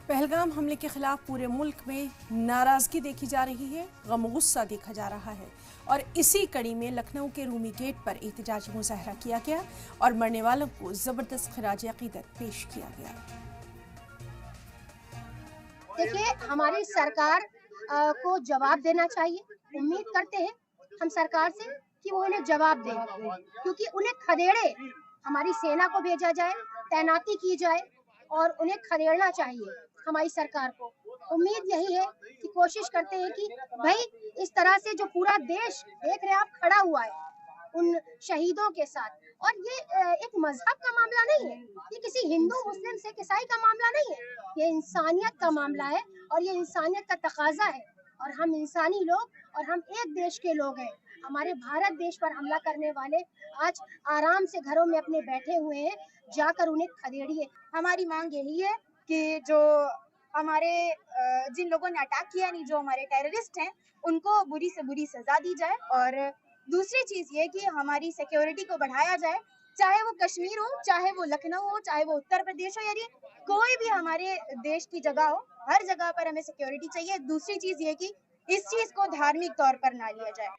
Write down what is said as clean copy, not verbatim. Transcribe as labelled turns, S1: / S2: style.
S1: पहलगाम हमले के खिलाफ पूरे मुल्क में नाराजगी देखी जा रही है, गम गुस्सा देखा जा रहा है और इसी कड़ी में लखनऊ के रूमी गेट पर एहतजाजी मुजाहरा किया गया और मरने वालों को जबरदस्त खिराज अकीदत पेश किया गया।
S2: देखिए, हमारी सरकार को जवाब देना चाहिए। उम्मीद करते हैं हम सरकार से कि वो इन्हें जवाब दे, क्योंकि उन्हें खदेड़े हमारी सेना को भेजा जाए, तैनाती की जाए और उन्हें खदेड़ना चाहिए हमारी सरकार को। उम्मीद यही है कि कोशिश करते हैं कि भाई इस तरह से जो पूरा देश देख रहे आप खड़ा हुआ है उन शहीदों के साथ, और ये एक मजहब का मामला नहीं है, ये किसी हिंदू मुस्लिम सिख ईसाई का मामला नहीं है, ये इंसानियत का मामला है और ये इंसानियत का तकाजा है। और हम इंसानी लोग और हम एक देश के लोग हैं। हमारे भारत देश पर हमला करने वाले आज आराम से घरों में अपने बैठे हुए हैं, जाकर उन्हें खदेड़िए।
S3: हमारी मांग यही है कि जो हमारे जिन लोगों ने अटैक किया, नहीं जो हमारे टेररिस्ट हैं, उनको बुरी से बुरी सजा दी जाए। और दूसरी चीज ये कि हमारी सिक्योरिटी को बढ़ाया जाए, चाहे वो कश्मीर हो, चाहे वो लखनऊ हो, चाहे वो उत्तर प्रदेश हो, यदि कोई भी हमारे देश की जगह हो, हर जगह पर हमें सिक्योरिटी चाहिए। दूसरी चीज ये कि इस चीज को धार्मिक तौर पर ना लिया जाए।